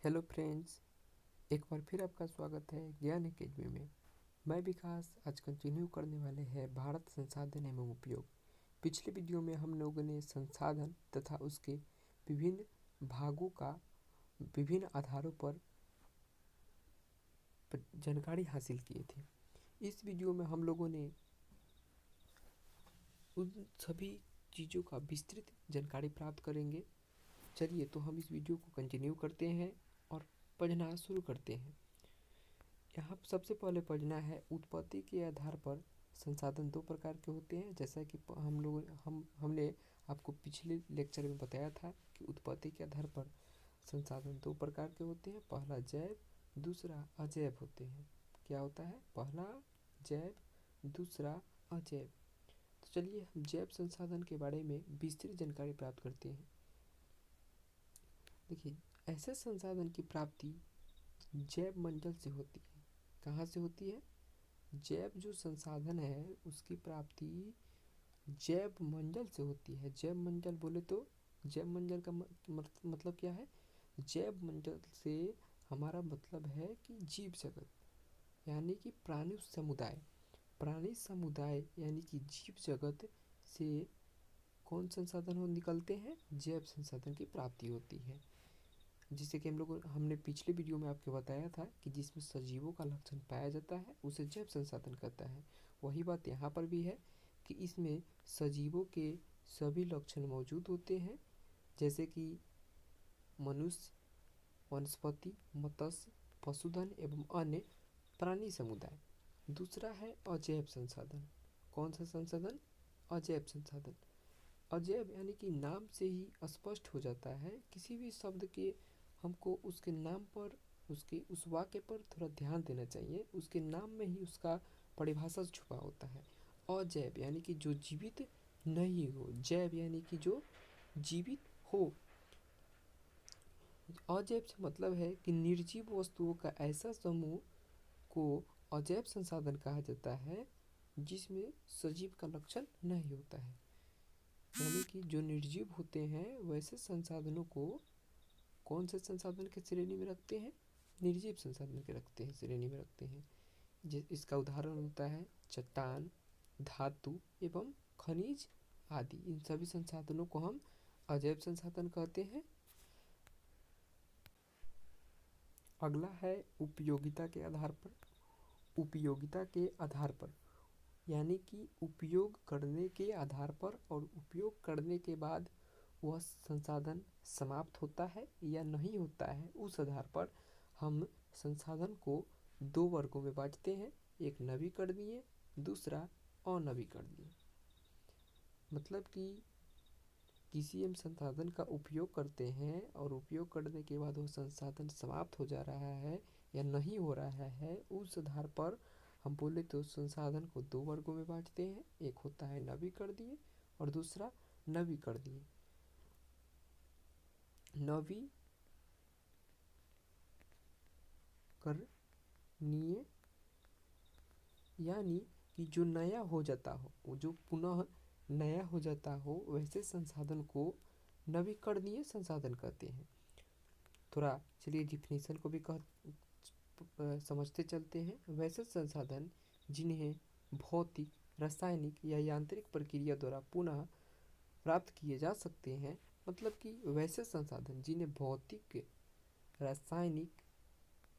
Hello friends, एक बार फिर आपका स्वागत है ज्ञान अकेडमी में। मैं विकास आज कंटिन्यू करने वाले हैं भारत संसाधन एवं उपयोग। पिछले वीडियो में हम लोगों ने संसाधन तथा उसके विभिन्न भागों का विभिन्न आधारों पर जानकारी हासिल किए थे। इस वीडियो में हम लोगों ने उन सभी चीज़ों का विस्तृत जानकारी प्राप्त करेंगे। चलिए तो हम इस वीडियो को कंटिन्यू करते हैं और पढ़ना शुरू करते हैं। यहाँ सबसे पहले पढ़ना है, उत्पत्ति के आधार पर संसाधन दो प्रकार के होते हैं। जैसा कि हमने आपको पिछले लेक्चर में बताया था कि उत्पत्ति के आधार पर संसाधन दो प्रकार के होते हैं। पहला जैव, दूसरा अजैव होते हैं। क्या होता है? पहला जैव, दूसरा अजैव। तो चलिए हम जैव संसाधन के बारे में विस्तृत जानकारी प्राप्त करते हैं। देखिए, ऐसे संसाधन की प्राप्ति जैव मंडल से होती है। कहाँ से होती है? जैव जो संसाधन है उसकी प्राप्ति जैव मंडल से होती है। जैव मंडल बोले तो जैव मंडल का मतलब क्या है? जैव मंडल से हमारा मतलब है कि जीव जगत यानी कि प्राणी समुदाय। प्राणी समुदाय यानी कि जीव जगत से कौन संसाधन निकलते हैं? जैव संसाधन की प्राप्ति होती है। जिससे कि हमने पिछले वीडियो में आपको बताया था कि जिसमें सजीवों का लक्षण पाया जाता है उसे जैव संसाधन कहता है। वही बात यहाँ पर भी है कि इसमें सजीवों के सभी लक्षण मौजूद होते हैं, जैसे कि मनुष्य, वनस्पति, मत्स्य, पशुधन एवं अन्य प्राणी समुदाय। दूसरा है अजैव संसाधन। कौन सा संसाधन? अजैव संसाधन। अजैव यानी कि नाम से ही स्पष्ट हो जाता है, किसी भी शब्द के हमको उसके नाम पर, उसके उस वाक्य पर थोड़ा ध्यान देना चाहिए। उसके नाम में ही उसका परिभाषा छुपा होता है। अजैव यानी कि जो जीवित नहीं हो, जैव यानी कि जो जीवित हो। अजैव से मतलब है कि निर्जीव वस्तुओं का ऐसा समूह को अजैव संसाधन कहा जाता है जिसमें सजीव का लक्षण नहीं होता है। यानी कि जो निर्जीव होते हैं वैसे संसाधनों को कौन से संसाधन के श्रेणी में रखते हैं? निर्जीव संसाधन के रखते हैं, श्रेणी में रखते हैं। इसका उदाहरण होता है चट्टान, धातु एवं खनिज आदि। इन सभी संसाधनों को हम अजैव संसाधन कहते हैं। अगला है उपयोगिता के आधार पर। उपयोगिता के आधार पर यानी कि उपयोग करने के आधार पर और उपयोग करने के बाद वह संसाधन समाप्त होता है या नहीं होता है, उस आधार पर हम संसाधन को दो वर्गों में बांटते हैं। एक नवीकरणीय, दूसरा अनवीकरणीय। मतलब कि किसी हम संसाधन का उपयोग करते हैं और उपयोग करने के बाद वो संसाधन समाप्त हो जा रहा है या नहीं हो रहा है, उस आधार पर हम बोले तो संसाधन को दो वर्गों में बांटते हैं। एक होता है नवीकरणीय और दूसरा नवीकरणीय। नवीकरणीय यानी कि जो नया हो जाता हो, वो जो पुनः नया हो जाता हो, वैसे संसाधन को नवीकरणीय संसाधन कहते हैं। थोड़ा चलिए डिफिनीशन को भी समझते चलते हैं। वैसे संसाधन जिन्हें भौतिक, रासायनिक या यांत्रिक प्रक्रिया द्वारा पुनः प्राप्त किए जा सकते हैं। मतलब कि वैसे संसाधन जिन्हें भौतिक, रासायनिक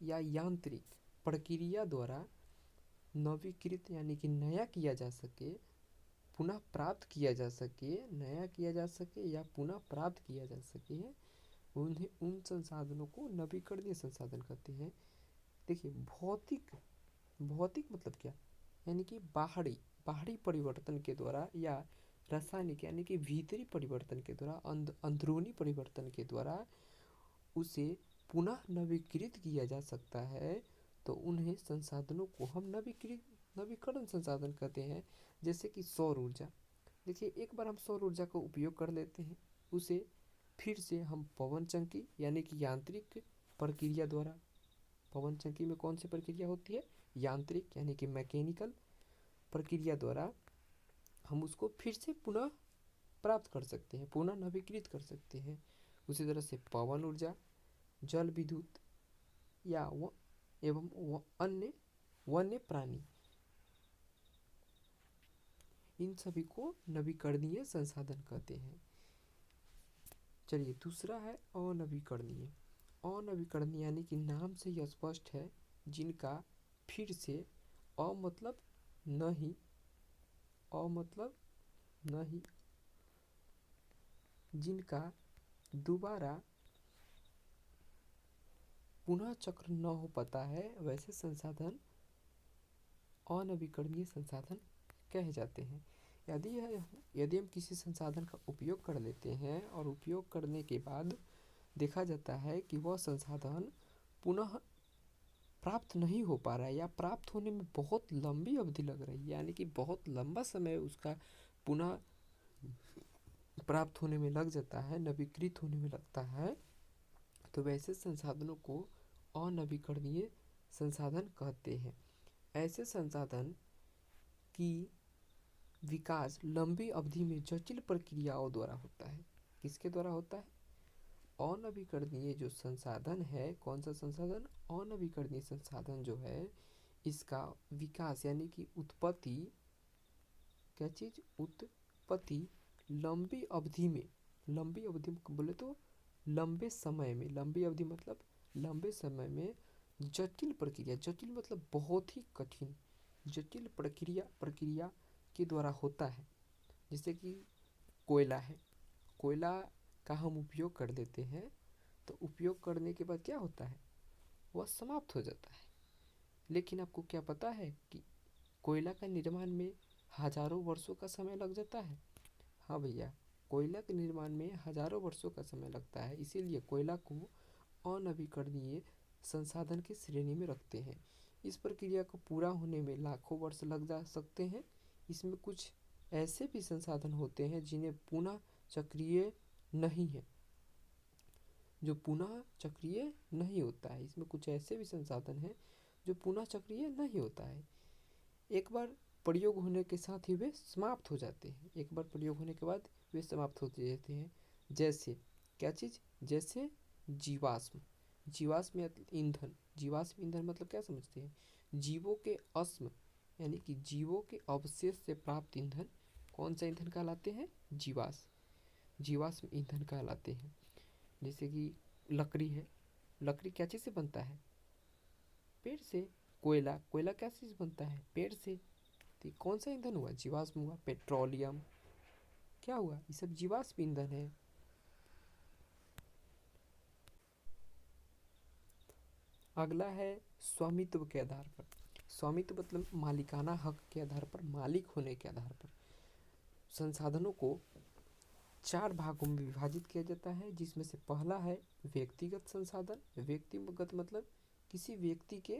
या यांत्रिक प्रक्रिया द्वारा नवीकृत यानी कि नया किया जा सके, पुनः प्राप्त किया जा सके, नया किया जा सके या पुनः प्राप्त किया जा सके, उन संसाधनों को नवीकरणीय संसाधन कहते हैं। देखिए, भौतिक भौतिक मतलब क्या? यानी कि बाहरी परिवर्तन के द्वारा, या रासायनिक यानी कि भीतरी परिवर्तन के द्वारा, अंदरूनी परिवर्तन के द्वारा उसे पुनः नवीकृत किया जा सकता है, तो उन्हें संसाधनों को हम नवीकरण संसाधन कहते हैं। जैसे कि सौर ऊर्जा। देखिए, एक बार हम सौर ऊर्जा का उपयोग कर लेते हैं, उसे फिर से हम पवन चक्की यानी कि यांत्रिक प्रक्रिया द्वारा, पवन चक्की में कौन सी प्रक्रिया होती है? यांत्रिक यानी कि मैकेनिकल प्रक्रिया द्वारा हम उसको फिर से पुनः प्राप्त कर सकते हैं, पुनः नवीकृत कर सकते हैं। उसी तरह से पवन ऊर्जा, जल विद्युत या एवं अन्य वन्य प्राणी, इन सभी को नवीकरणीय संसाधन कहते हैं। चलिए दूसरा है अनवीकरणीय। अनवीकरणीय यानी कि नाम से यह स्पष्ट है जिनका फिर से अ मतलब नहीं, अ मतलब नहीं, जिनका दोबारा पुनः चक्र न हो पाता है, वैसे संसाधन अनवीकरणीय संसाधन कहे जाते हैं। यदि हम किसी संसाधन का उपयोग कर लेते हैं और उपयोग करने के बाद देखा जाता है कि वह संसाधन पुनः प्राप्त नहीं हो पा रहा है या प्राप्त होने में बहुत लंबी अवधि लग रही है, यानी कि बहुत लंबा समय उसका पुनः प्राप्त होने में लग जाता है, नवीकृत होने में लगता है, तो वैसे संसाधनों को अनवीकरणीय संसाधन कहते हैं। ऐसे संसाधन की विकास लंबी अवधि में जटिल प्रक्रियाओं द्वारा होता है। किसके द्वारा होता है? अनवीकरणीय जो संसाधन है, कौन सा संसाधन? अनवीकरणीय संसाधन जो है, इसका विकास यानी कि उत्पत्ति, क्या चीज? उत्पत्ति लंबी अवधि में, लंबी अवधि बोले तो लंबे समय में, लंबी अवधि मतलब लंबे समय में जटिल प्रक्रिया, जटिल मतलब बहुत ही कठिन, जटिल प्रक्रिया के द्वारा होता है। जैसे कि कोयला है, कोयला का हम उपयोग कर लेते हैं तो उपयोग करने के बाद क्या होता है? वह समाप्त हो जाता है। लेकिन आपको क्या पता है कि कोयला का निर्माण में हजारों वर्षों का समय लग जाता है। हाँ भैया, कोयला के निर्माण में हजारों वर्षों का समय लगता है, इसीलिए कोयला को अनवीकरणीय संसाधन की श्रेणी में रखते हैं। इस प्रक्रिया को पूरा होने में लाखों वर्ष लग जा सकते हैं। इसमें कुछ ऐसे भी संसाधन होते हैं जिन्हें पुनः चक्रीय नहीं है, जो पुनः चक्रीय नहीं होता है। इसमें कुछ ऐसे भी संसाधन हैं जो पुनः चक्रीय नहीं होता है। एक बार प्रयोग होने के साथ ही वे समाप्त हो जाते हैं, एक बार प्रयोग होने के बाद वे समाप्त हो जाते हैं। जैसे क्या चीज़? जैसे जीवाश्म, जीवाश्म ईंधन। जीवाश्म ईंधन मतलब क्या समझते हैं? जीवों के अस्म यानी कि जीवों के अवशेष से प्राप्त ईंधन कौन सा ईंधन कहलाते हैं? जीवाश्म ईंधन कहलाते हैं। जैसे कि लकड़ी है, लकड़ी क्या चीज़ से बनता है? पेड़ से। कोयला, कोयला क्या चीज़ बनता है? पेड़ से। तो कौन सा ईंधन हुआ? जीवाश्म हुआ। पेट्रोलियम क्या हुआ? ये सब जीवाश्म ईंधन है। अगला है स्वामित्व के आधार पर। स्वामित्व मतलब मालिकाना हक के आधार पर, मालिक होने के आधार पर संसाधनों को 4 भागों में विभाजित किया जाता है, जिसमें से पहला है व्यक्तिगत संसाधन। व्यक्तिगत मतलब किसी व्यक्ति के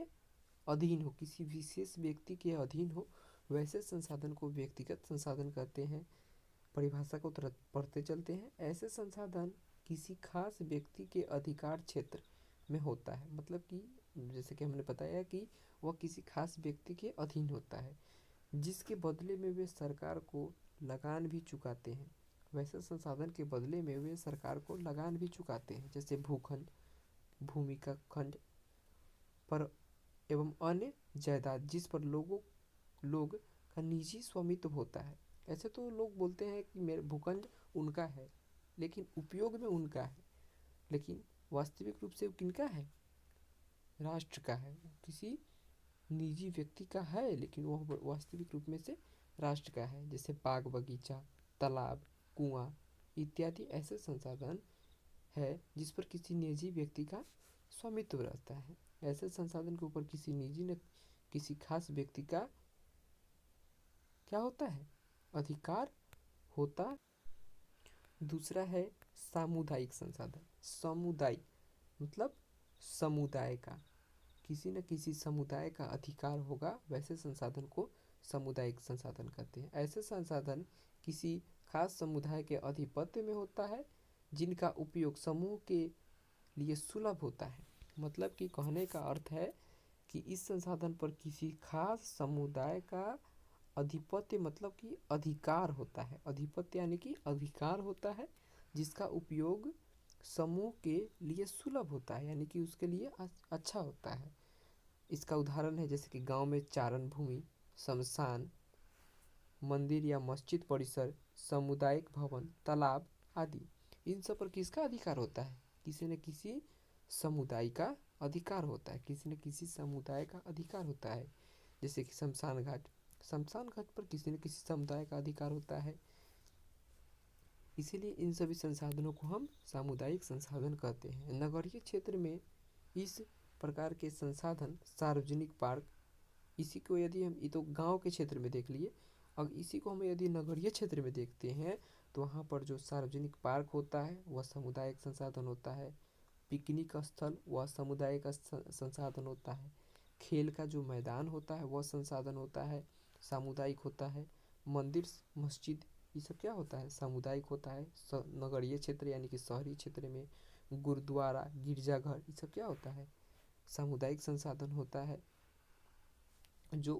अधीन हो, किसी विशेष व्यक्ति के अधीन हो, वैसे संसाधन को व्यक्तिगत संसाधन कहते हैं। परिभाषा को तुरंत पढ़ते चलते हैं। ऐसे संसाधन किसी खास व्यक्ति के अधिकार क्षेत्र में होता है, मतलब कि जैसे कि हमने बताया कि वह किसी खास व्यक्ति के अधीन होता है, जिसके बदले में वे सरकार को लगान भी चुकाते हैं। वैसे संसाधन के बदले में वे सरकार को लगान भी चुकाते हैं, जैसे भूखंड, भूमि का खंड पर एवं अन्य जायदाद जिस पर लोग का निजी स्वामित्व होता है। ऐसे तो लोग बोलते हैं कि मेरे भूखंड उनका है, लेकिन उपयोग में उनका है, लेकिन वास्तविक रूप से किनका है? राष्ट्र का है। किसी निजी व्यक्ति का है, लेकिन वह वास्तविक रूप में से राष्ट्र का है। जैसे बाग बगीचा, तालाब, कुआं इत्यादि ऐसे संसाधन है जिस पर किसी निजी व्यक्ति का स्वामित्व रहता है। ऐसे संसाधन के ऊपर किसी निजी ने किसी खास व्यक्ति का क्या होता है? अधिकार होता। दूसरा है सामुदायिक संसाधन। सामुदायिक मतलब समुदाय का, किसी न किसी समुदाय का अधिकार होगा, वैसे संसाधन को सामुदायिक संसाधन कहते हैं। ऐसे संसाधन किसी खास समुदाय के आधिपत्य में होता है, जिनका उपयोग समूह के लिए सुलभ होता है। मतलब कि कहने का अर्थ है कि इस संसाधन पर किसी खास समुदाय का अधिपत्य मतलब कि अधिकार होता है। अधिपत्य यानी कि अधिकार होता है, जिसका उपयोग समूह के लिए सुलभ होता है, यानी कि उसके लिए अच्छा होता है। इसका उदाहरण है जैसे कि गांव में चारण भूमि, शमशान, मंदिर या मस्जिद परिसर, सामुदायिक भवन, तालाब आदि। इन सब पर किसका अधिकार होता है? किसी न किसी समुदाय का अधिकार होता है, किसी न किसी समुदाय का अधिकार होता है। जैसे कि शमशान घाट, शमशान घाट पर किसी न किसी समुदाय का अधिकार होता है। इसीलिए इन सभी संसाधनों को हम सामुदायिक संसाधन कहते हैं। नगरीय क्षेत्र में इस प्रकार के संसाधन सार्वजनिक पार्क, इसी को यदि हम, ये तो गांव के क्षेत्र में देख लिए, अब इसी को हम यदि नगरीय क्षेत्र में देखते हैं तो वहाँ पर जो सार्वजनिक पार्क होता है वह सामुदायिक संसाधन होता है। पिकनिक स्थल वह सामुदायिक संसाधन होता है। खेल का जो मैदान होता है वह संसाधन होता है, सामुदायिक होता है। मंदिर, मस्जिद, ये सब क्या होता है? सामुदायिक होता है। नगरीय क्षेत्र यानी कि शहरी क्षेत्र में गुरुद्वारा, गिरजाघर, ये सब क्या होता है? सामुदायिक संसाधन होता है। जो